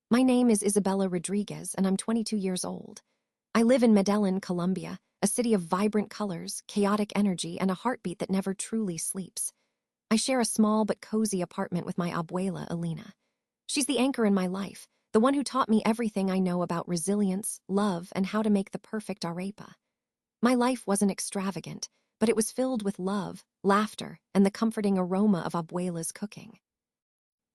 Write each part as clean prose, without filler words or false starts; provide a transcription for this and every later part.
My name is Isabella Rodriguez, and I'm 22 years old. I live in Medellin, Colombia, a city of vibrant colors, chaotic energy, and a heartbeat that never truly sleeps. I share a small but cozy apartment with my abuela, Alina. She's the anchor in my life, the one who taught me everything I know about resilience, love, and how to make the perfect arepa. My life wasn't extravagant, but it was filled with love, laughter, and the comforting aroma of abuela's cooking.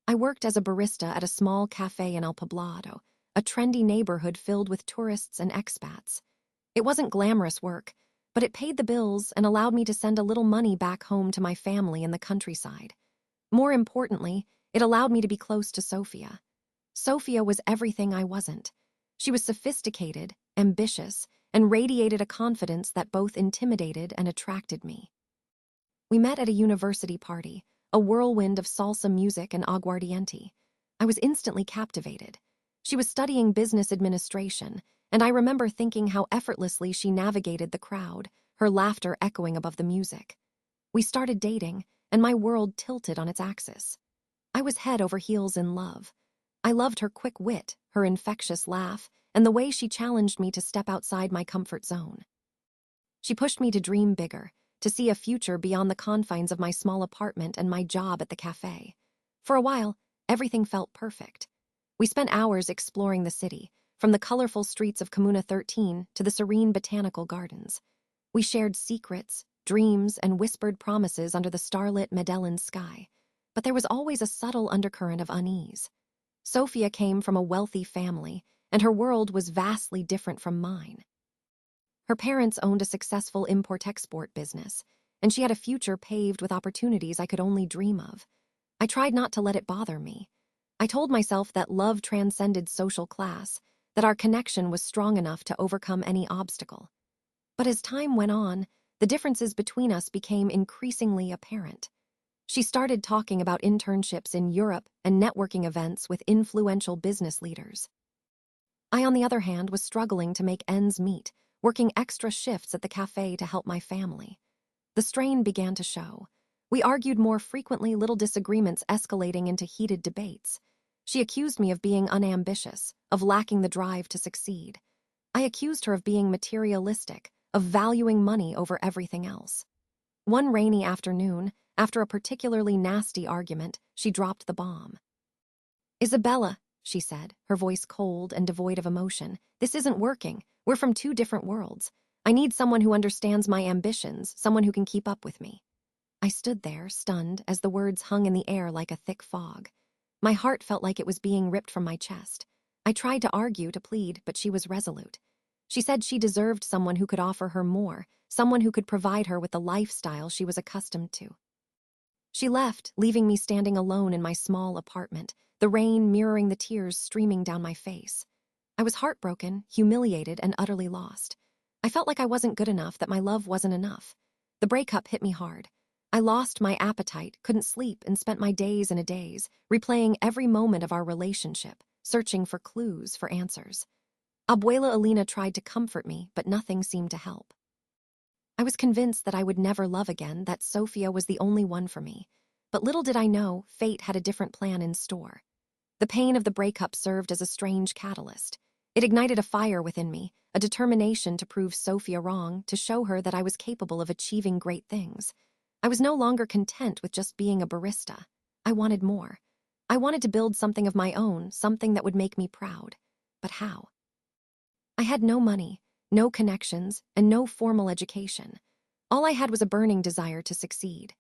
I worked as a barista at a small cafe in El Poblado, a trendy neighborhood filled with tourists and expats. It wasn't glamorous work, but it paid the bills and allowed me to send a little money back home to my family in the countryside. More importantly, it allowed me to be close to Sofía. Sofía was everything I wasn't. She was sophisticated, ambitious, and radiated a confidence that both intimidated and attracted me. We met at a university party, a whirlwind of salsa music and aguardiente. I was instantly captivated. She was studying business administration, and I remember thinking how effortlessly she navigated the crowd, her laughter echoing above the music. We started dating, and my world tilted on its axis. I was head over heels in love. I loved her quick wit, her infectious laugh, and the way she challenged me to step outside my comfort zone. She pushed me to dream bigger, to see a future beyond the confines of my small apartment and my job at the cafe. For a while, everything felt perfect. We spent hours exploring the city, from the colorful streets of Comuna 13 to the serene botanical gardens. We shared secrets, dreams, and whispered promises under the starlit Medellin sky, but there was always a subtle undercurrent of unease. Sofía came from a wealthy family, and her world was vastly different from mine. Her parents owned a successful import-export business, and she had a future paved with opportunities I could only dream of. I tried not to let it bother me. I told myself that love transcended social class, that our connection was strong enough to overcome any obstacle. But as time went on, the differences between us became increasingly apparent. She started talking about internships in Europe and networking events with influential business leaders. I, on the other hand, was struggling to make ends meet, working extra shifts at the cafe to help my family. The strain began to show. We argued more frequently, little disagreements escalating into heated debates. She accused me of being unambitious, of lacking the drive to succeed. I accused her of being materialistic, of valuing money over everything else. One rainy afternoon, after a particularly nasty argument, she dropped the bomb. "Isabella," she said, her voice cold and devoid of emotion, "this isn't working. We're from two different worlds. I need someone who understands my ambitions, someone who can keep up with me." I stood there, stunned, as the words hung in the air like a thick fog. My heart felt like it was being ripped from my chest. I tried to argue, to plead, but she was resolute. She said she deserved someone who could offer her more, someone who could provide her with the lifestyle she was accustomed to. She left, leaving me standing alone in my small apartment, the rain mirroring the tears streaming down my face. I was heartbroken, humiliated, and utterly lost. I felt like I wasn't good enough, that my love wasn't enough. The breakup hit me hard. I lost my appetite, couldn't sleep, and spent my days and a daze, replaying every moment of our relationship, searching for clues, for answers. Abuela Alina tried to comfort me, but nothing seemed to help. I was convinced that I would never love again, that Sofía was the only one for me. But little did I know, fate had a different plan in store. The pain of the breakup served as a strange catalyst. It ignited a fire within me, a determination to prove Sofía wrong, to show her that I was capable of achieving great things. I was no longer content with just being a barista. I wanted more. I wanted to build something of my own, something that would make me proud. But how? I had no money, no connections, and no formal education. All I had was a burning desire to succeed.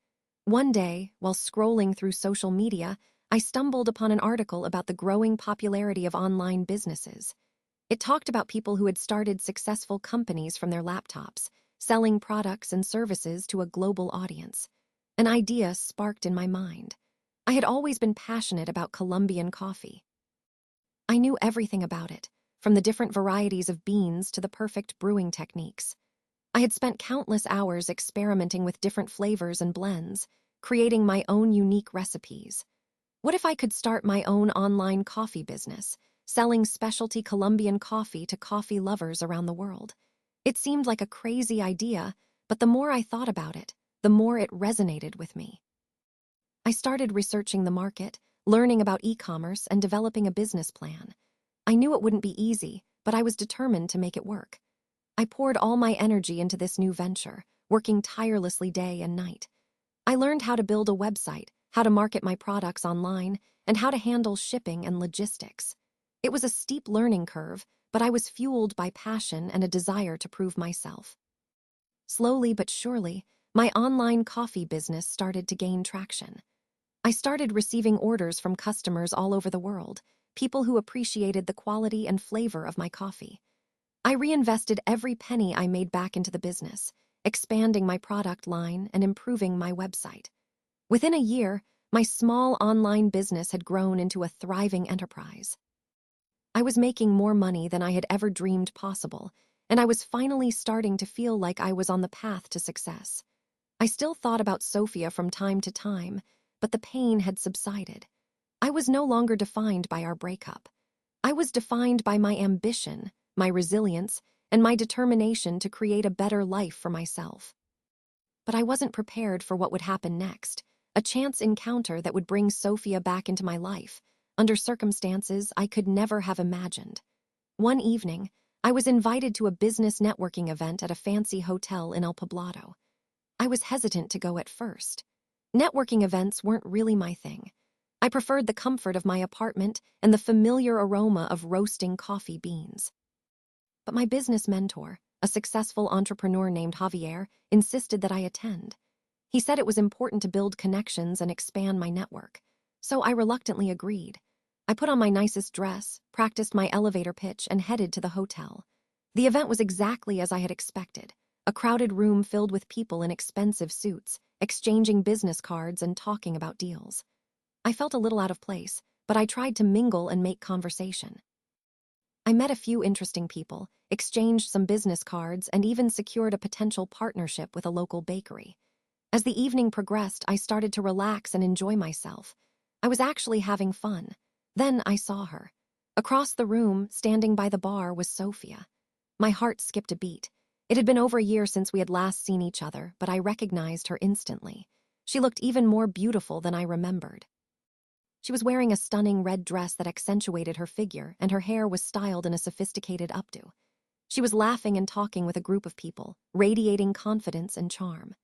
One day, while scrolling through social media, I stumbled upon an article about the growing popularity of online businesses. It talked about people who had started successful companies from their laptops, selling products and services to a global audience. An idea sparked in my mind. I had always been passionate about Colombian coffee. I knew everything about it, from the different varieties of beans to the perfect brewing techniques. I had spent countless hours experimenting with different flavors and blends, creating my own unique recipes. What if I could start my own online coffee business, selling specialty Colombian coffee to coffee lovers around the world? It seemed like a crazy idea, but the more I thought about it, the more it resonated with me. I started researching the market, learning about e-commerce, and developing a business plan. I knew it wouldn't be easy, but I was determined to make it work. I poured all my energy into this new venture, working tirelessly day and night. I learned how to build a website, how to market my products online, and how to handle shipping and logistics. It was a steep learning curve, but I was fueled by passion and a desire to prove myself. Slowly but surely, my online coffee business started to gain traction. I started receiving orders from customers all over the world, people who appreciated the quality and flavor of my coffee. I reinvested every penny I made back into the business, expanding my product line and improving my website. Within a year, my small online business had grown into a thriving enterprise. I was making more money than I had ever dreamed possible, and I was finally starting to feel like I was on the path to success. I still thought about Sofía from time to time, but the pain had subsided. I was no longer defined by our breakup. I was defined by my ambition, my resilience, and my determination to create a better life for myself. But I wasn't prepared for what would happen next, a chance encounter that would bring Sofía back into my life, under circumstances I could never have imagined. One evening, I was invited to a business networking event at a fancy hotel in El Poblado. I was hesitant to go at first. Networking events weren't really my thing. I preferred the comfort of my apartment and the familiar aroma of roasting coffee beans. But my business mentor, a successful entrepreneur named Javier, insisted that I attend. He said it was important to build connections and expand my network, so I reluctantly agreed. I put on my nicest dress, practiced my elevator pitch, and headed to the hotel. The event was exactly as I had expected, a crowded room filled with people in expensive suits, exchanging business cards and talking about deals. I felt a little out of place, but I tried to mingle and make conversation. I met a few interesting people, exchanged some business cards, and even secured a potential partnership with a local bakery. As the evening progressed, I started to relax and enjoy myself. I was actually having fun. Then I saw her. Across the room, standing by the bar, was Sofía. My heart skipped a beat. It had been over a year since we had last seen each other, but I recognized her instantly. She looked even more beautiful than I remembered. She was wearing a stunning red dress that accentuated her figure, and her hair was styled in a sophisticated updo. She was laughing and talking with a group of people, radiating confidence and charm.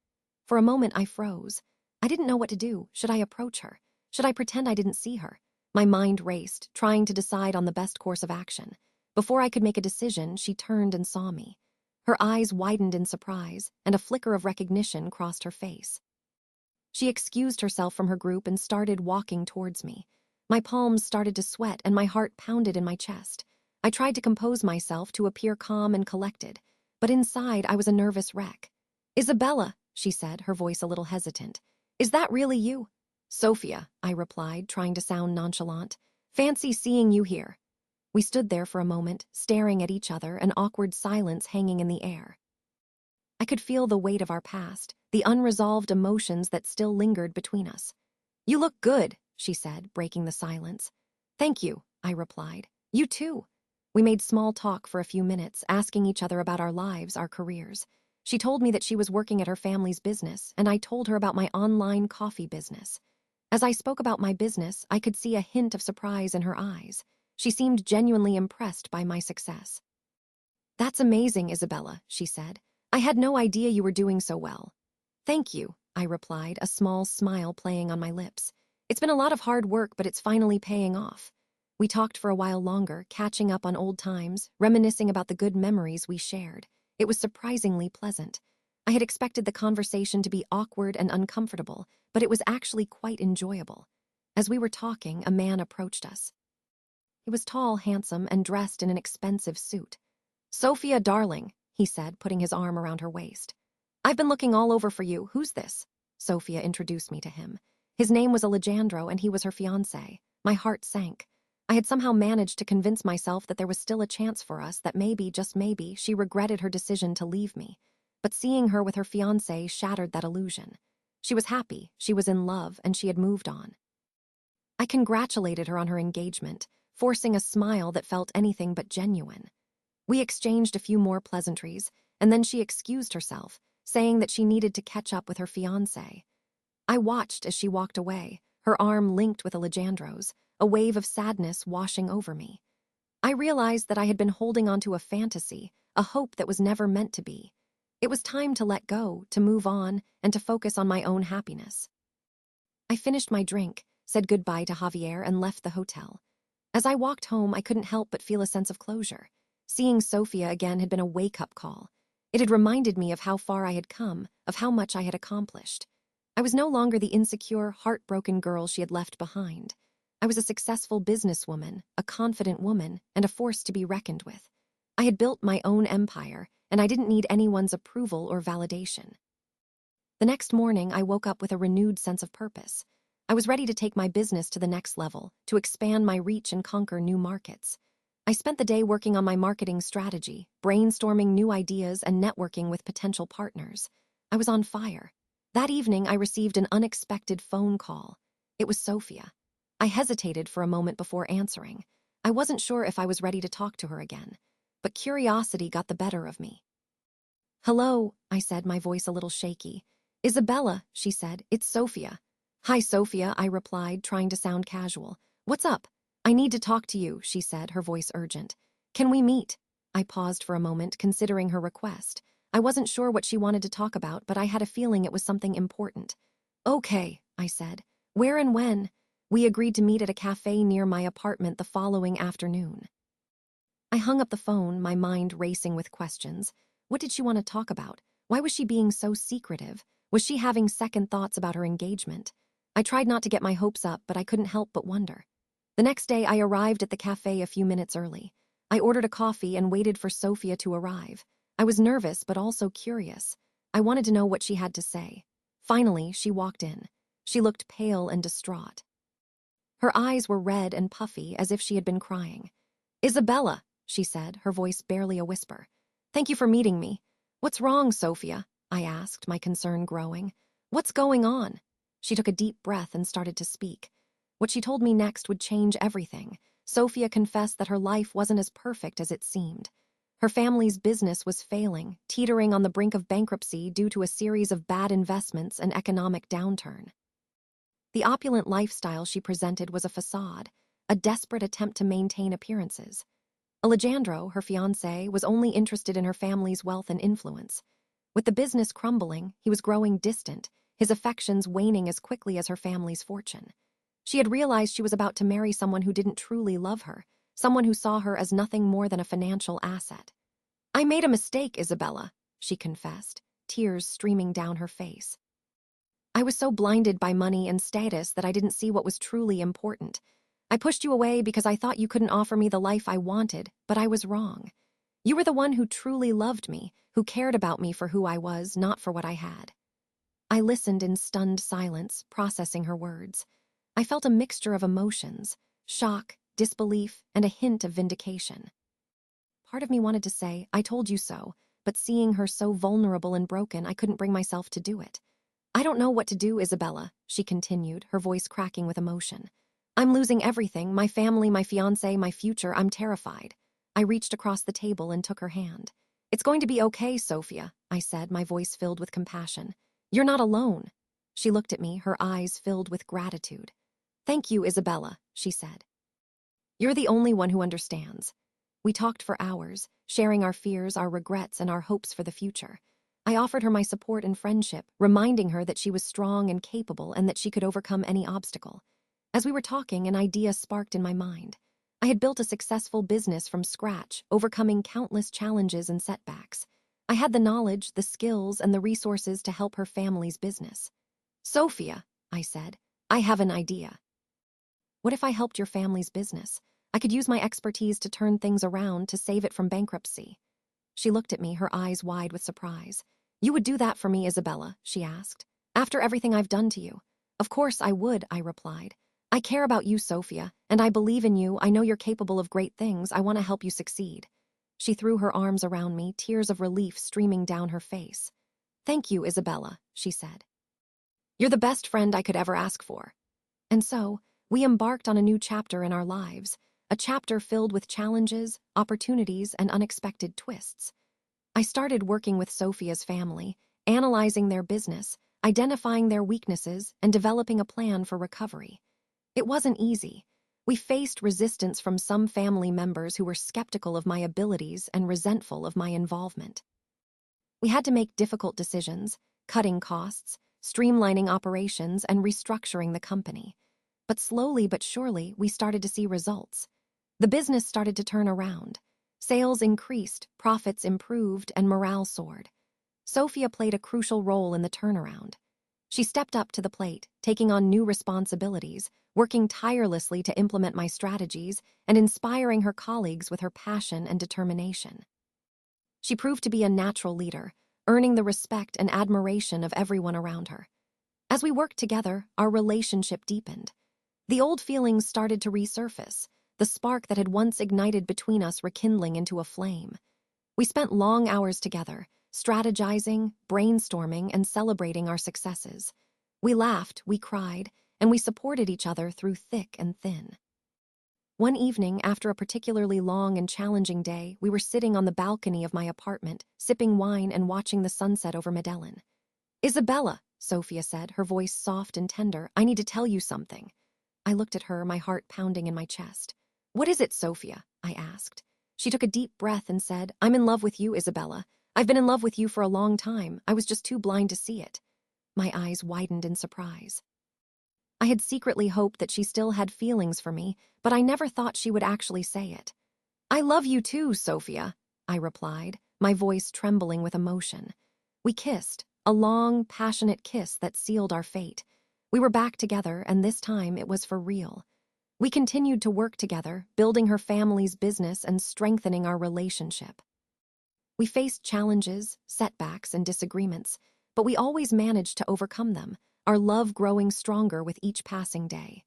For a moment, I froze. I didn't know what to do. Should I approach her? Should I pretend I didn't see her? My mind raced, trying to decide on the best course of action. Before I could make a decision, she turned and saw me. Her eyes widened in surprise, and a flicker of recognition crossed her face. She excused herself from her group and started walking towards me. My palms started to sweat and my heart pounded in my chest. I tried to compose myself to appear calm and collected, but inside I was a nervous wreck. "Isabella," she said, her voice a little hesitant. "Is that really you?" "Sofía," I replied, trying to sound nonchalant. "Fancy seeing you here." We stood there for a moment, staring at each other, an awkward silence hanging in the air. I could feel the weight of our past, the unresolved emotions that still lingered between us. "You look good," she said, breaking the silence. "Thank you," I replied. "You too." We made small talk for a few minutes, asking each other about our lives, our careers. She told me that she was working at her family's business, and I told her about my online coffee business. As I spoke about my business, I could see a hint of surprise in her eyes. She seemed genuinely impressed by my success. "That's amazing, Isabella," she said. "I had no idea you were doing so well." "Thank you," I replied, a small smile playing on my lips. "It's been a lot of hard work, but it's finally paying off." We talked for a while longer, catching up on old times, reminiscing about the good memories we shared. It was surprisingly pleasant. I had expected the conversation to be awkward and uncomfortable, but it was actually quite enjoyable. As we were talking, a man approached us. He was tall, handsome, and dressed in an expensive suit. "Sofía, darling," he said, putting his arm around her waist. "I've been looking all over for you. Who's this?" Sofía introduced me to him. His name was Alejandro, and he was her fiancé. My heart sank. I had somehow managed to convince myself that there was still a chance for us, that maybe, just maybe, she regretted her decision to leave me. But seeing her with her fiancé shattered that illusion. She was happy, she was in love, and she had moved on. I congratulated her on her engagement, forcing a smile that felt anything but genuine. We exchanged a few more pleasantries, and then she excused herself, saying that she needed to catch up with her fiancé. I watched as she walked away, her arm linked with Alejandro's, a wave of sadness washing over me. I realized that I had been holding onto a fantasy, a hope that was never meant to be. It was time to let go, to move on, and to focus on my own happiness. I finished my drink, said goodbye to Javier, and left the hotel. As I walked home, I couldn't help but feel a sense of closure. Seeing Sofía again had been a wake-up call. It had reminded me of how far I had come, of how much I had accomplished. I was no longer the insecure, heartbroken girl she had left behind. I was a successful businesswoman, a confident woman, and a force to be reckoned with. I had built my own empire, and I didn't need anyone's approval or validation. The next morning, I woke up with a renewed sense of purpose. I was ready to take my business to the next level, to expand my reach and conquer new markets. I spent the day working on my marketing strategy, brainstorming new ideas and networking with potential partners. I was on fire. That evening, I received an unexpected phone call. It was Sofía. I hesitated for a moment before answering. I wasn't sure if I was ready to talk to her again, but curiosity got the better of me. "Hello," I said, my voice a little shaky. "Isabella," she said, "it's Sofía." "Hi, Sofía," I replied, trying to sound casual. "What's up?" "I need to talk to you," she said, her voice urgent. "Can we meet?" I paused for a moment, considering her request. I wasn't sure what she wanted to talk about, but I had a feeling it was something important. "Okay," I said. "Where and when?" We agreed to meet at a cafe near my apartment the following afternoon. I hung up the phone, my mind racing with questions. What did she want to talk about? Why was she being so secretive? Was she having second thoughts about her engagement? I tried not to get my hopes up, but I couldn't help but wonder. The next day, I arrived at the cafe a few minutes early. I ordered a coffee and waited for Sofía to arrive. I was nervous, but also curious. I wanted to know what she had to say. Finally, she walked in. She looked pale and distraught. Her eyes were red and puffy, as if she had been crying. "Isabella," she said, her voice barely a whisper. "Thank you for meeting me." "What's wrong, Sofía?" I asked, my concern growing. "What's going on?" She took a deep breath and started to speak. What she told me next would change everything. Sofía confessed that her life wasn't as perfect as it seemed. Her family's business was failing, teetering on the brink of bankruptcy due to a series of bad investments and economic downturn. The opulent lifestyle she presented was a facade, a desperate attempt to maintain appearances. Alejandro, her fiancé, was only interested in her family's wealth and influence. With the business crumbling, he was growing distant, his affections waning as quickly as her family's fortune. She had realized she was about to marry someone who didn't truly love her, someone who saw her as nothing more than a financial asset. "I made a mistake, Isabella," she confessed, tears streaming down her face. "I was so blinded by money and status that I didn't see what was truly important. I pushed you away because I thought you couldn't offer me the life I wanted, but I was wrong. You were the one who truly loved me, who cared about me for who I was, not for what I had." I listened in stunned silence, processing her words. I felt a mixture of emotions, shock, disbelief, and a hint of vindication. Part of me wanted to say, "I told you so," but seeing her so vulnerable and broken, I couldn't bring myself to do it. "I don't know what to do, Isabella," she continued, her voice cracking with emotion. "I'm losing everything, my family, my fiancé, my future. I'm terrified." I reached across the table and took her hand. "It's going to be okay, Sofía," I said, my voice filled with compassion. "You're not alone." She looked at me, her eyes filled with gratitude. "Thank you, Isabella," she said. "You're the only one who understands." We talked for hours, sharing our fears, our regrets, and our hopes for the future. I offered her my support and friendship, reminding her that she was strong and capable and that she could overcome any obstacle. As we were talking, an idea sparked in my mind. I had built a successful business from scratch, overcoming countless challenges and setbacks. I had the knowledge, the skills, and the resources to help her family's business. "Sofía," I said, "I have an idea." "What if I helped your family's business? I could use my expertise to turn things around, to save it from bankruptcy." She looked at me, her eyes wide with surprise. "You would do that for me, Isabella?" she asked. "After everything I've done to you?" "Of course I would," I replied. "I care about you, Sofía, and I believe in you. I know you're capable of great things. I want to help you succeed." She threw her arms around me, tears of relief streaming down her face. "Thank you, Isabella," she said. "You're the best friend I could ever ask for." And so, we embarked on a new chapter in our lives, a chapter filled with challenges, opportunities, and unexpected twists. I started working with Sofía's family, analyzing their business, identifying their weaknesses, and developing a plan for recovery. It wasn't easy. We faced resistance from some family members who were skeptical of my abilities and resentful of my involvement. We had to make difficult decisions, cutting costs, streamlining operations, and restructuring the company. But slowly but surely, we started to see results. The business started to turn around. Sales increased, profits improved, and morale soared. Sofía played a crucial role in the turnaround. She stepped up to the plate, taking on new responsibilities, working tirelessly to implement my strategies, and inspiring her colleagues with her passion and determination. She proved to be a natural leader, earning the respect and admiration of everyone around her. As we worked together, our relationship deepened. The old feelings started to resurface, the spark that had once ignited between us rekindling into a flame. We spent long hours together, strategizing, brainstorming, and celebrating our successes. We laughed, we cried, and we supported each other through thick and thin. One evening, after a particularly long and challenging day, we were sitting on the balcony of my apartment, sipping wine and watching the sunset over Medellin. "Isabella," Sofía said, her voice soft and tender, "I need to tell you something." I looked at her, my heart pounding in my chest. "What is it, Sofía?" I asked. She took a deep breath and said, "I'm in love with you, Isabella. I've been in love with you for a long time. I was just too blind to see it." My eyes widened in surprise. I had secretly hoped that she still had feelings for me, but I never thought she would actually say it. "I love you too, Sofía," I replied, my voice trembling with emotion. We kissed, a long, passionate kiss that sealed our fate. We were back together, and this time it was for real. We continued to work together, building her family's business and strengthening our relationship. We faced challenges, setbacks, and disagreements, but we always managed to overcome them, our love growing stronger with each passing day.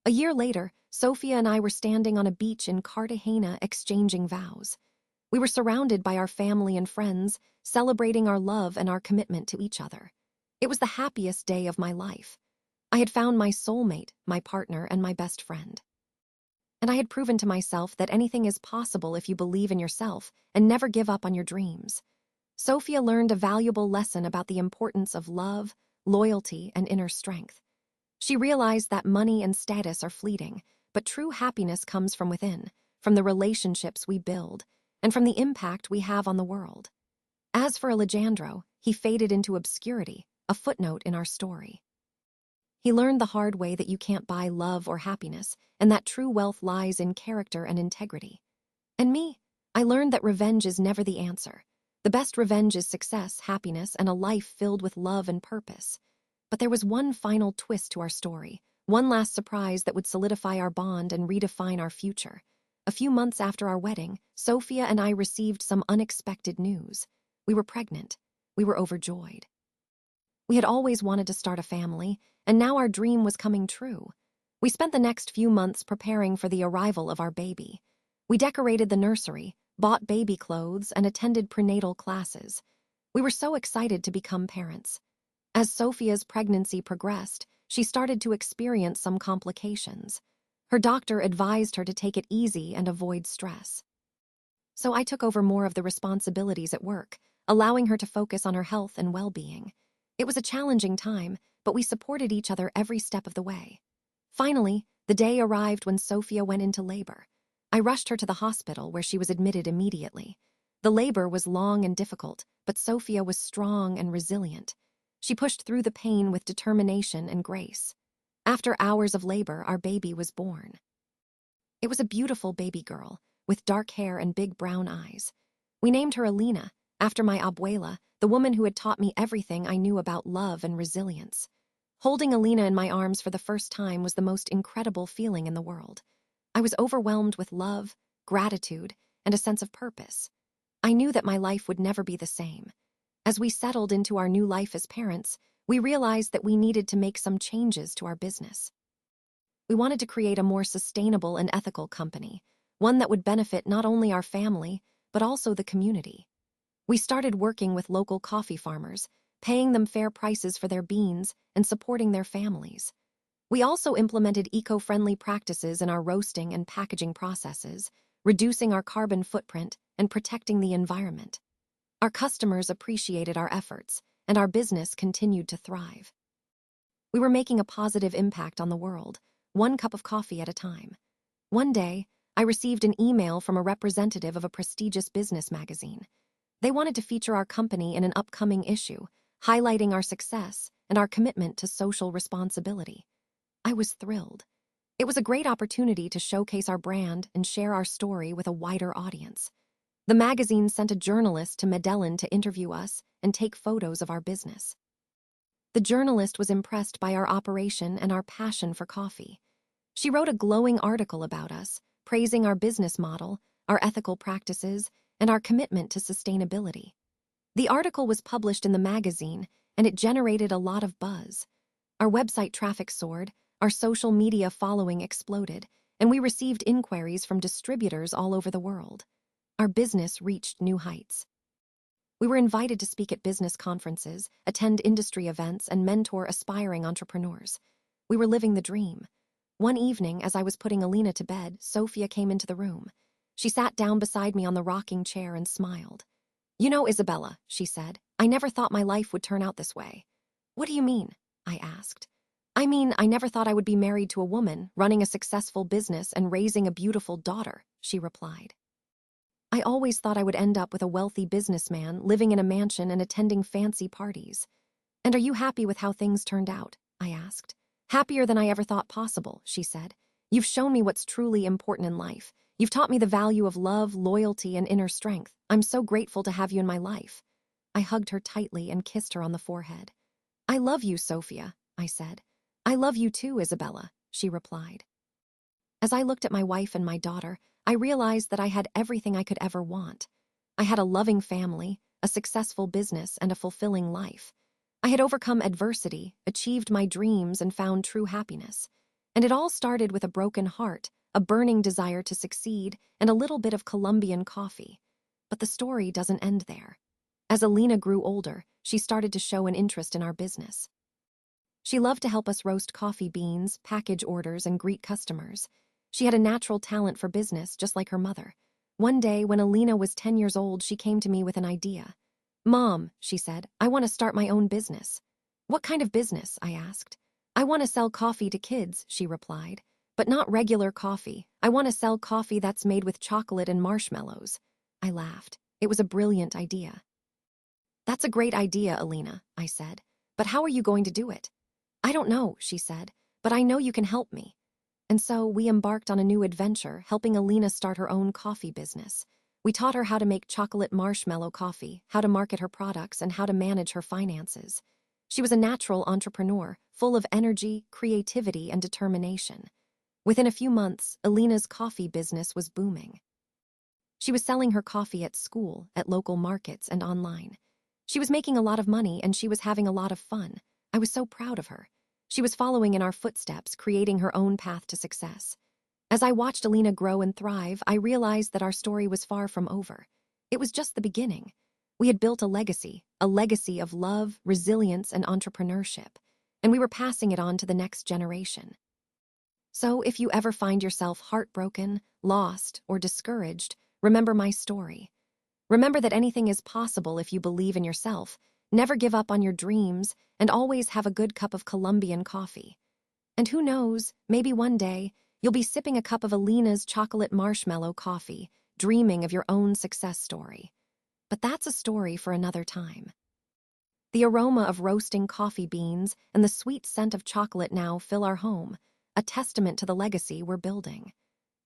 A year later, Sofía and I were standing on a beach in Cartagena exchanging vows. We were surrounded by our family and friends, celebrating our love and our commitment to each other. It was the happiest day of my life. I had found my soulmate, my partner, and my best friend. And I had proven to myself that anything is possible if you believe in yourself and never give up on your dreams. Sofía learned a valuable lesson about the importance of love, loyalty, and inner strength. She realized that money and status are fleeting, but true happiness comes from within, from the relationships we build, and from the impact we have on the world. As for Alejandro, he faded into obscurity, a footnote in our story. He learned the hard way that you can't buy love or happiness, and that true wealth lies in character and integrity. And me, I learned that revenge is never the answer. The best revenge is success, happiness, and a life filled with love and purpose. But there was one final twist to our story, one last surprise that would solidify our bond and redefine our future. A few months after our wedding, Sofía and I received some unexpected news. We were pregnant. We were overjoyed. We had always wanted to start a family, and now our dream was coming true. We spent the next few months preparing for the arrival of our baby. We decorated the nursery, bought baby clothes, and attended prenatal classes. We were so excited to become parents. As Sofía's pregnancy progressed, she started to experience some complications. Her doctor advised her to take it easy and avoid stress. So I took over more of the responsibilities at work, allowing her to focus on her health and well-being. It was a challenging time, but we supported each other every step of the way. Finally, the day arrived when Sofía went into labor. I rushed her to the hospital where she was admitted immediately. The labor was long and difficult, but Sofía was strong and resilient. She pushed through the pain with determination and grace. After hours of labor, our baby was born. It was a beautiful baby girl, with dark hair and big brown eyes. We named her Alina, after my abuela, the woman who had taught me everything I knew about love and resilience. Holding Alina in my arms for the first time was the most incredible feeling in the world. I was overwhelmed with love, gratitude, and a sense of purpose. I knew that my life would never be the same. As we settled into our new life as parents, we realized that we needed to make some changes to our business. We wanted to create a more sustainable and ethical company, one that would benefit not only our family, but also the community. We started working with local coffee farmers, paying them fair prices for their beans and supporting their families. We also implemented eco-friendly practices in our roasting and packaging processes, reducing our carbon footprint and protecting the environment. Our customers appreciated our efforts, and our business continued to thrive. We were making a positive impact on the world, one cup of coffee at a time. One day, I received an email from a representative of a prestigious business magazine. They wanted to feature our company in an upcoming issue, highlighting our success and our commitment to social responsibility. I was thrilled. It was a great opportunity to showcase our brand and share our story with a wider audience. The magazine sent a journalist to Medellin to interview us and take photos of our business. The journalist was impressed by our operation and our passion for coffee. She wrote a glowing article about us, praising our business model, our ethical practices, and our commitment to sustainability. The article was published in the magazine, and it generated a lot of buzz. Our website traffic soared, our social media following exploded, and we received inquiries from distributors all over the world. Our business reached new heights. We were invited to speak at business conferences, attend industry events, and mentor aspiring entrepreneurs. We were living the dream. One evening, as I was putting Alina to bed, Sofía came into the room. She sat down beside me on the rocking chair and smiled. "You know, Isabella," she said, "I never thought my life would turn out this way." "What do you mean?" I asked. "I mean, I never thought I would be married to a woman, running a successful business and raising a beautiful daughter," she replied. "I always thought I would end up with a wealthy businessman, living in a mansion and attending fancy parties." "And are you happy with how things turned out?" I asked. "Happier than I ever thought possible," she said. "You've shown me what's truly important in life. You've taught me the value of love, loyalty, and inner strength. I'm so grateful to have you in my life." I hugged her tightly and kissed her on the forehead. "I love you, Sofía," I said. "I love you too, Isabella," she replied. As I looked at my wife and my daughter, I realized that I had everything I could ever want. I had a loving family, a successful business, and a fulfilling life. I had overcome adversity, achieved my dreams, and found true happiness. And it all started with a broken heart, a burning desire to succeed, and a little bit of Colombian coffee. But the story doesn't end there. As Alina grew older, she started to show an interest in our business. She loved to help us roast coffee beans, package orders, and greet customers. She had a natural talent for business, just like her mother. One day, when Alina was 10 years old, she came to me with an idea. "Mom," she said, "I want to start my own business." "What kind of business?" I asked. "I want to sell coffee to kids," she replied. "But not regular coffee. I want to sell coffee that's made with chocolate and marshmallows." I laughed. It was a brilliant idea. "That's a great idea, Alina," I said. "But how are you going to do it?" "I don't know," she said, "but I know you can help me." And so we embarked on a new adventure, helping Alina start her own coffee business. We taught her how to make chocolate marshmallow coffee, how to market her products, and how to manage her finances. She was a natural entrepreneur, full of energy, creativity, and determination. Within a few months, Alina's coffee business was booming. She was selling her coffee at school, at local markets, and online. She was making a lot of money, and she was having a lot of fun. I was so proud of her. She was following in our footsteps, creating her own path to success. As I watched Alina grow and thrive, I realized that our story was far from over. It was just the beginning. We had built a legacy of love, resilience, and entrepreneurship, and we were passing it on to the next generation. So if you ever find yourself heartbroken, lost, or discouraged, remember my story. Remember that anything is possible if you believe in yourself. Never give up on your dreams, and always have a good cup of Colombian coffee. And who knows, maybe one day, you'll be sipping a cup of Alina's chocolate marshmallow coffee, dreaming of your own success story. But that's a story for another time. The aroma of roasting coffee beans and the sweet scent of chocolate now fill our home, a testament to the legacy we're building.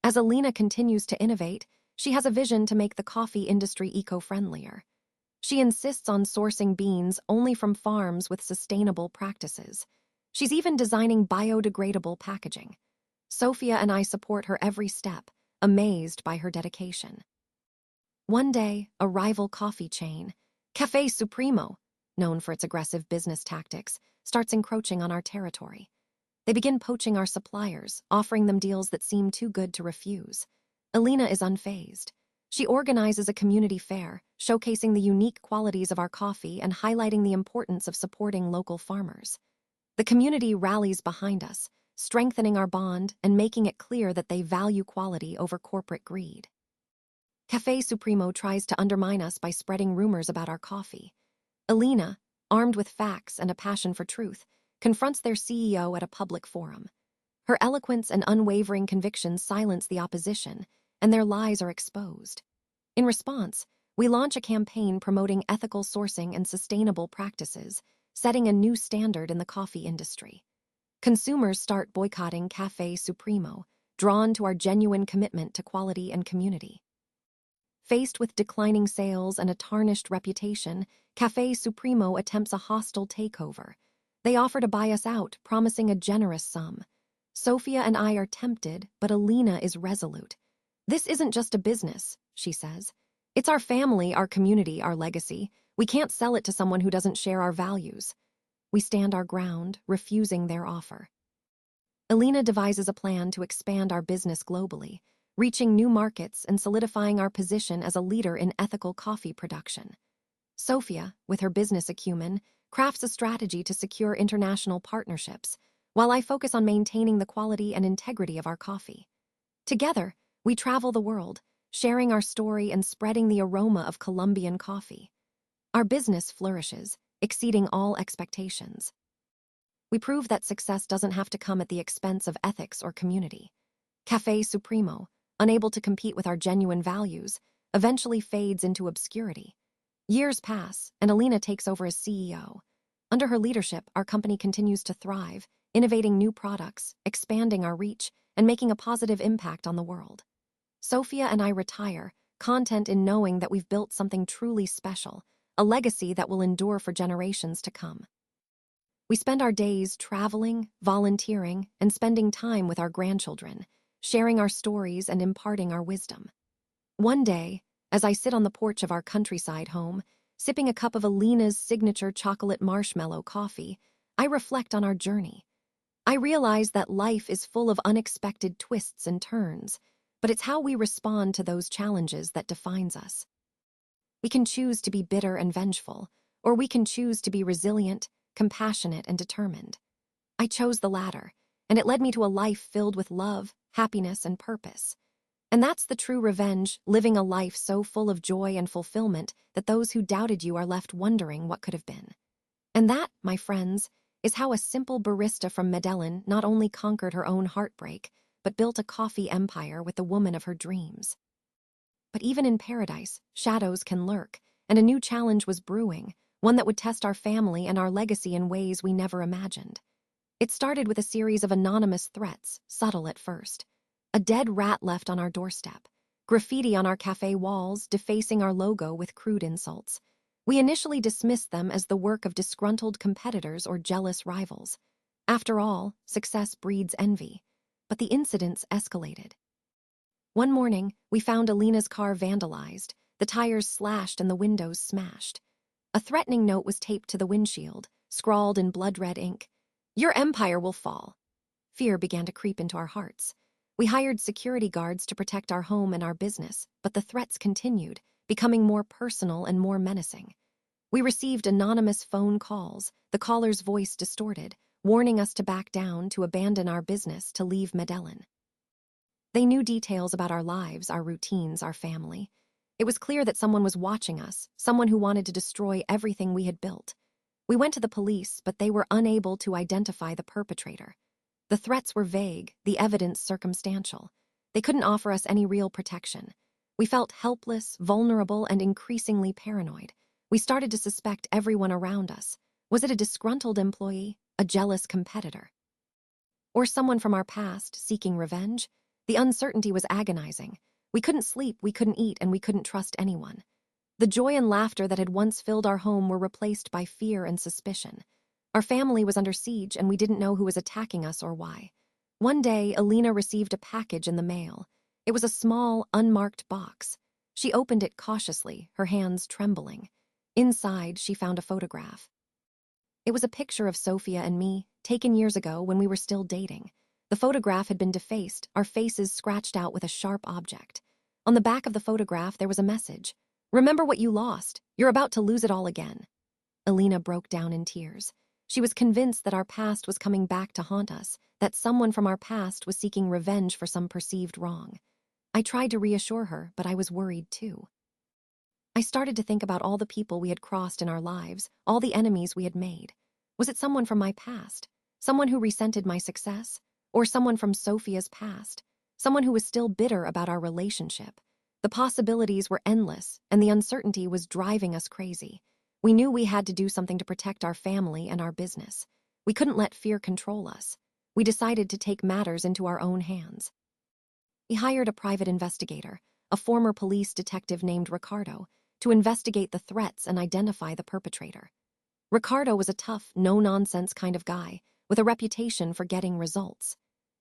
As Alina continues to innovate, she has a vision to make the coffee industry eco-friendlier. She insists on sourcing beans only from farms with sustainable practices. She's even designing biodegradable packaging. Sofía and I support her every step, amazed by her dedication. One day, a rival coffee chain, Café Supremo, known for its aggressive business tactics, starts encroaching on our territory. They begin poaching our suppliers, offering them deals that seem too good to refuse. Alina is unfazed. She organizes a community fair, showcasing the unique qualities of our coffee and highlighting the importance of supporting local farmers. The community rallies behind us, strengthening our bond and making it clear that they value quality over corporate greed. Café Supremo tries to undermine us by spreading rumors about our coffee. Alina, armed with facts and a passion for truth, confronts their CEO at a public forum. Her eloquence and unwavering conviction silence the opposition, and their lies are exposed. In response, we launch a campaign promoting ethical sourcing and sustainable practices, setting a new standard in the coffee industry. Consumers start boycotting Café Supremo, drawn to our genuine commitment to quality and community. Faced with declining sales and a tarnished reputation, Café Supremo attempts a hostile takeover. They offer to buy us out, promising a generous sum. Sofía and I are tempted, but Alina is resolute. "This isn't just a business," she says. "It's our family, our community, our legacy. We can't sell it to someone who doesn't share our values." We stand our ground, refusing their offer. Alina devises a plan to expand our business globally, reaching new markets and solidifying our position as a leader in ethical coffee production. Sofía, with her business acumen, crafts a strategy to secure international partnerships, while I focus on maintaining the quality and integrity of our coffee. Together, we travel the world, sharing our story and spreading the aroma of Colombian coffee. Our business flourishes, exceeding all expectations. We prove that success doesn't have to come at the expense of ethics or community. Café Supremo, unable to compete with our genuine values, eventually fades into obscurity. Years pass, and Alina takes over as CEO. Under her leadership, our company continues to thrive, innovating new products, expanding our reach, and making a positive impact on the world. Sofía and I retire, content in knowing that we've built something truly special, a legacy that will endure for generations to come. We spend our days traveling, volunteering, and spending time with our grandchildren, sharing our stories and imparting our wisdom. One day, as I sit on the porch of our countryside home, sipping a cup of Alina's signature chocolate marshmallow coffee, I reflect on our journey. I realize that life is full of unexpected twists and turns, but it's how we respond to those challenges that defines us. We can choose to be bitter and vengeful, or we can choose to be resilient, compassionate, and determined. I chose the latter, and it led me to a life filled with love, happiness, and purpose. And that's the true revenge, living a life so full of joy and fulfillment that those who doubted you are left wondering what could have been. And that, my friends, is how a simple barista from Medellin not only conquered her own heartbreak, but built a coffee empire with the woman of her dreams. But even in paradise, shadows can lurk, and a new challenge was brewing, one that would test our family and our legacy in ways we never imagined. It started with a series of anonymous threats, subtle at first. A dead rat left on our doorstep, graffiti on our cafe walls defacing our logo with crude insults. We initially dismissed them as the work of disgruntled competitors or jealous rivals. After all, success breeds envy. But the incidents escalated. One morning, we found Alina's car vandalized, the tires slashed and the windows smashed. A threatening note was taped to the windshield, scrawled in blood-red ink. "Your empire will fall." Fear began to creep into our hearts. We hired security guards to protect our home and our business, but the threats continued, becoming more personal and more menacing. We received anonymous phone calls, the caller's voice distorted, warning us to back down, to abandon our business, to leave Medellin. They knew details about our lives, our routines, our family. It was clear that someone was watching us, someone who wanted to destroy everything we had built. We went to the police, but they were unable to identify the perpetrator. The threats were vague, the evidence circumstantial. They couldn't offer us any real protection. We felt helpless, vulnerable, and increasingly paranoid. We started to suspect everyone around us. Was it a disgruntled employee, a jealous competitor, or someone from our past seeking revenge? The uncertainty was agonizing. We couldn't sleep, we couldn't eat, and we couldn't trust anyone. The joy and laughter that had once filled our home were replaced by fear and suspicion. Our family was under siege, and we didn't know who was attacking us or why. One day, Alina received a package in the mail. It was a small, unmarked box. She opened it cautiously, her hands trembling. Inside, she found a photograph. It was a picture of Sofía and me, taken years ago when we were still dating. The photograph had been defaced, our faces scratched out with a sharp object. On the back of the photograph, there was a message. "Remember what you lost. You're about to lose it all again." Alina broke down in tears. She was convinced that our past was coming back to haunt us, that someone from our past was seeking revenge for some perceived wrong. I tried to reassure her, but I was worried too. I started to think about all the people we had crossed in our lives, all the enemies we had made. Was it someone from my past? Someone who resented my success? Or someone from Sofia's past, someone who was still bitter about our relationship. The possibilities were endless, and the uncertainty was driving us crazy. We knew we had to do something to protect our family and our business. We couldn't let fear control us. We decided to take matters into our own hands. We hired a private investigator, a former police detective named Ricardo, to investigate the threats and identify the perpetrator. Ricardo was a tough, no-nonsense kind of guy, with a reputation for getting results.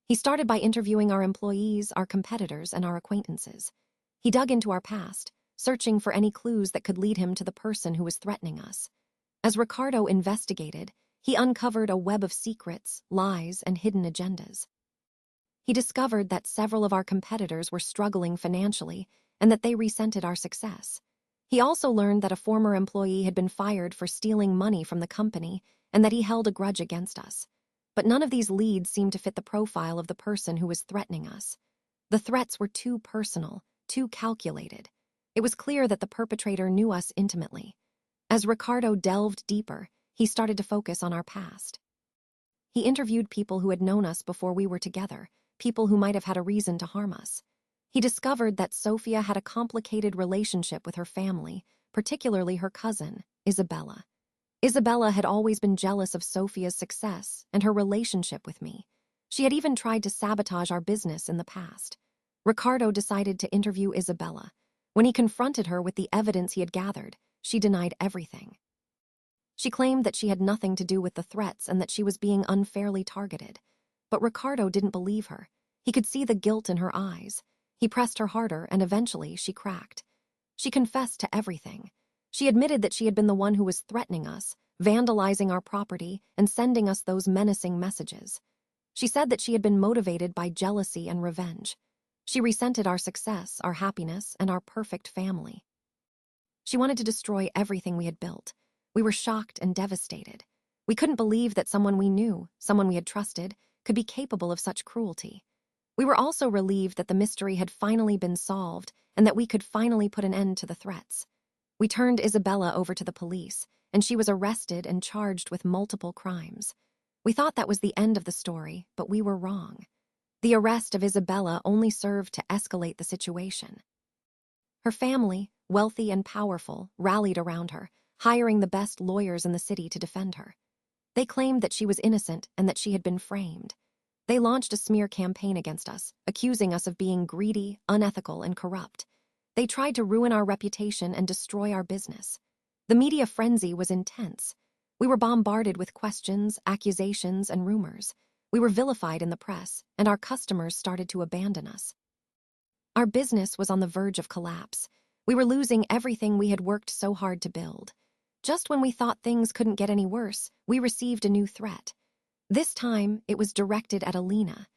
He started by interviewing our employees, our competitors, and our acquaintances. He dug into our past, searching for any clues that could lead him to the person who was threatening us. As Ricardo investigated, he uncovered a web of secrets, lies, and hidden agendas. He discovered that several of our competitors were struggling financially and that they resented our success. He also learned that a former employee had been fired for stealing money from the company and that he held a grudge against us. But none of these leads seemed to fit the profile of the person who was threatening us. The threats were too personal, too calculated. It was clear that the perpetrator knew us intimately. As Ricardo delved deeper, he started to focus on our past. He interviewed people who had known us before we were together, people who might have had a reason to harm us. He discovered that Sofia had a complicated relationship with her family, particularly her cousin, Isabella. Isabella had always been jealous of Sofia's success and her relationship with me. She had even tried to sabotage our business in the past. Ricardo decided to interview Isabella. When he confronted her with the evidence he had gathered, she denied everything. She claimed that she had nothing to do with the threats and that she was being unfairly targeted. But Ricardo didn't believe her. He could see the guilt in her eyes. He pressed her harder, and eventually she cracked. She confessed to everything. She admitted that she had been the one who was threatening us, vandalizing our property, and sending us those menacing messages. She said that she had been motivated by jealousy and revenge. She resented our success, our happiness, and our perfect family. She wanted to destroy everything we had built. We were shocked and devastated. We couldn't believe that someone we knew, someone we had trusted, could be capable of such cruelty. We were also relieved that the mystery had finally been solved and that we could finally put an end to the threats. We turned Isabella over to the police, and she was arrested and charged with multiple crimes. We thought that was the end of the story, but we were wrong. The arrest of Isabella only served to escalate the situation. Her family, wealthy and powerful, rallied around her, hiring the best lawyers in the city to defend her. They claimed that she was innocent and that she had been framed. They launched a smear campaign against us, accusing us of being greedy, unethical, and corrupt. They tried to ruin our reputation and destroy our business. The media frenzy was intense. We were bombarded with questions, accusations, and rumors. We were vilified in the press, and our customers started to abandon us. Our business was on the verge of collapse. We were losing everything we had worked so hard to build. Just when we thought things couldn't get any worse, we received a new threat. This time, it was directed at Alina.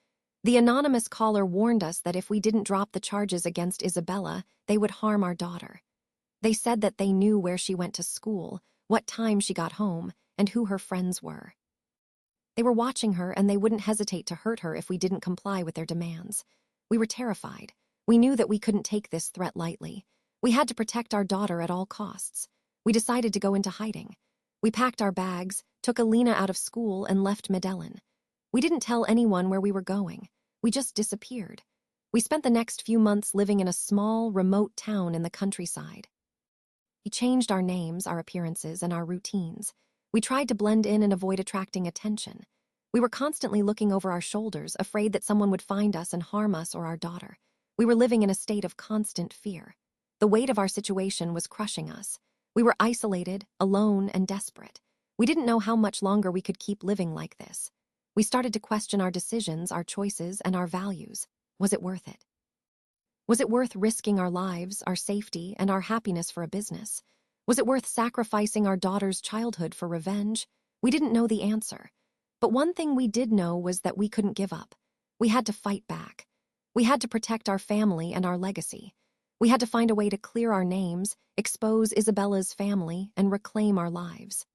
The anonymous caller warned us that if we didn't drop the charges against Isabella, they would harm our daughter. They said that they knew where she went to school, what time she got home, and who her friends were. They were watching her, and they wouldn't hesitate to hurt her if we didn't comply with their demands. We were terrified. We knew that we couldn't take this threat lightly. We had to protect our daughter at all costs. We decided to go into hiding. We packed our bags, took Alina out of school, and left Medellin. We didn't tell anyone where we were going. We just disappeared. We spent the next few months living in a small, remote town in the countryside. We changed our names, our appearances, and our routines. We tried to blend in and avoid attracting attention. We were constantly looking over our shoulders, afraid that someone would find us and harm us or our daughter. We were living in a state of constant fear. The weight of our situation was crushing us. We were isolated, alone, and desperate. We didn't know how much longer we could keep living like this. We started to question our decisions, our choices, and our values. Was it worth it? Was it worth risking our lives, our safety, and our happiness for a business? Was it worth sacrificing our daughter's childhood for revenge? We didn't know the answer. But one thing we did know was that we couldn't give up. We had to fight back. We had to protect our family and our legacy. We had to find a way to clear our names, expose Isabella's family, and reclaim our lives.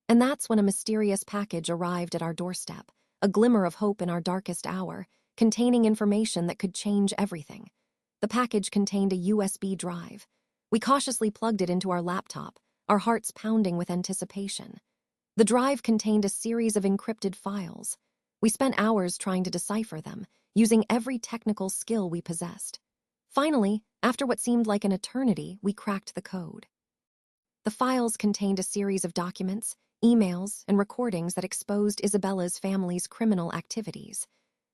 And that's when a mysterious package arrived at our doorstep, a glimmer of hope in our darkest hour, containing information that could change everything. The package contained a USB drive. We cautiously plugged it into our laptop, our hearts pounding with anticipation. The drive contained a series of encrypted files. We spent hours trying to decipher them, using every technical skill we possessed. Finally, after what seemed like an eternity, we cracked the code. The files contained a series of documents, emails, and recordings that exposed Isabella's family's criminal activities.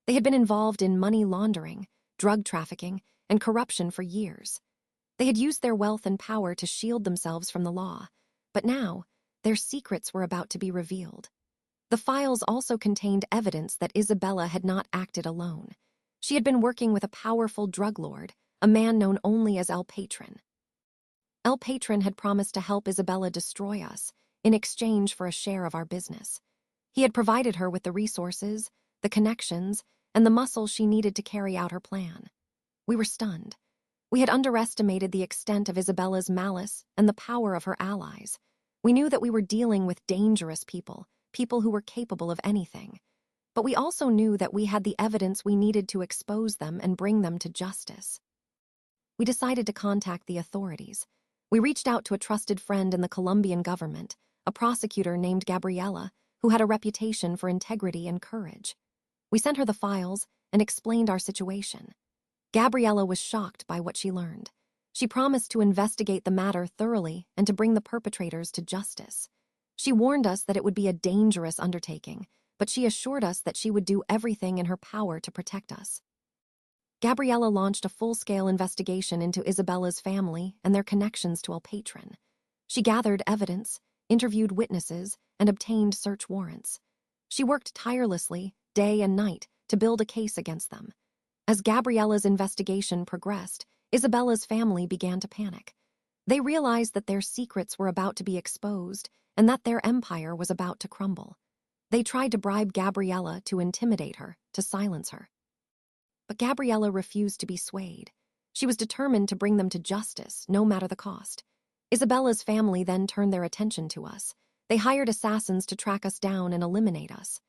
They had been involved in money laundering, drug trafficking, and corruption for years. They had used their wealth and power to shield themselves from the law, but now, their secrets were about to be revealed. The files also contained evidence that Isabella had not acted alone. She had been working with a powerful drug lord, a man known only as El Patron. El Patron had promised to help Isabella destroy us in exchange for a share of our business. He had provided her with the resources, the connections, and the muscle she needed to carry out her plan. We were stunned. We had underestimated the extent of Isabella's malice and the power of her allies. We knew that we were dealing with dangerous people, people who were capable of anything. But we also knew that we had the evidence we needed to expose them and bring them to justice. We decided to contact the authorities. We reached out to a trusted friend in the Colombian government, a prosecutor named Gabriela, who had a reputation for integrity and courage. We sent her the files and explained our situation. Gabriela was shocked by what she learned. She promised to investigate the matter thoroughly and to bring the perpetrators to justice. She warned us that it would be a dangerous undertaking, but she assured us that she would do everything in her power to protect us. Gabriela launched a full-scale investigation into Isabella's family and their connections to El Patron. She gathered evidence, interviewed witnesses, and obtained search warrants. She worked tirelessly, day and night, to build a case against them. As Gabriela's investigation progressed, Isabella's family began to panic. They realized that their secrets were about to be exposed and that their empire was about to crumble. They tried to bribe Gabriela to intimidate her, to silence her. But Gabriela refused to be swayed. She was determined to bring them to justice, no matter the cost. Isabella's family then turned their attention to us. They hired assassins to track us down and eliminate us.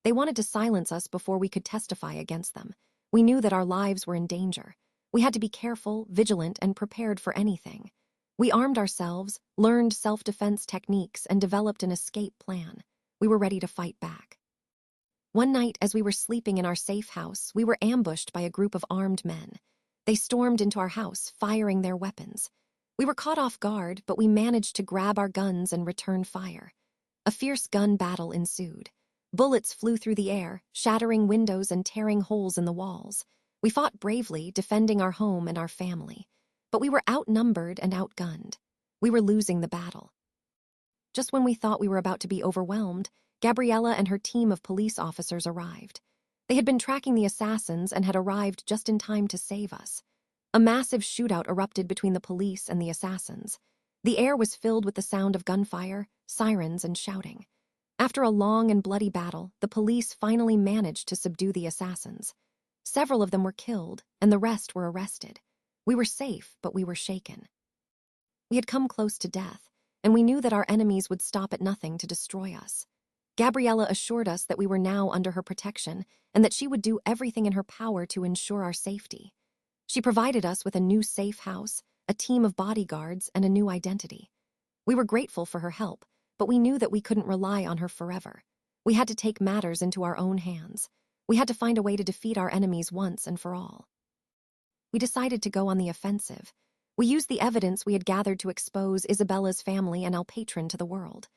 They wanted to silence us before we could testify against them. We knew that our lives were in danger. We had to be careful, vigilant, and prepared for anything. We armed ourselves, learned self-defense techniques, and developed an escape plan. We were ready to fight back. One night, as we were sleeping in our safe house, we were ambushed by a group of armed men. They stormed into our house, firing their weapons. We were caught off guard, but we managed to grab our guns and return fire. A fierce gun battle ensued. Bullets flew through the air, shattering windows and tearing holes in the walls. We fought bravely, defending our home and our family. But we were outnumbered and outgunned. We were losing the battle. Just when we thought we were about to be overwhelmed, Gabriela and her team of police officers arrived. They had been tracking the assassins and had arrived just in time to save us. A massive shootout erupted between the police and the assassins. The air was filled with the sound of gunfire, sirens, and shouting. After a long and bloody battle, the police finally managed to subdue the assassins. Several of them were killed, and the rest were arrested. We were safe, but we were shaken. We had come close to death, and we knew that our enemies would stop at nothing to destroy us. Gabriela assured us that we were now under her protection and that she would do everything in her power to ensure our safety. She provided us with a new safe house, a team of bodyguards, and a new identity. We were grateful for her help, but we knew that we couldn't rely on her forever. We had to take matters into our own hands. We had to find a way to defeat our enemies once and for all. We decided to go on the offensive. We used the evidence we had gathered to expose Isabella's family and El Patron to the world.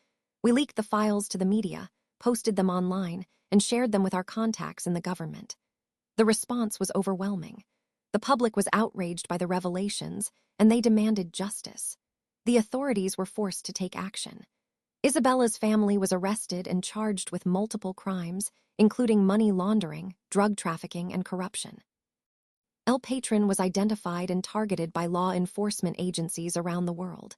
We leaked the files to the media, posted them online, and shared them with our contacts in the government. The response was overwhelming. The public was outraged by the revelations, and they demanded justice. The authorities were forced to take action. Isabella's family was arrested and charged with multiple crimes, including money laundering, drug trafficking, and corruption. El Patron was identified and targeted by law enforcement agencies around the world.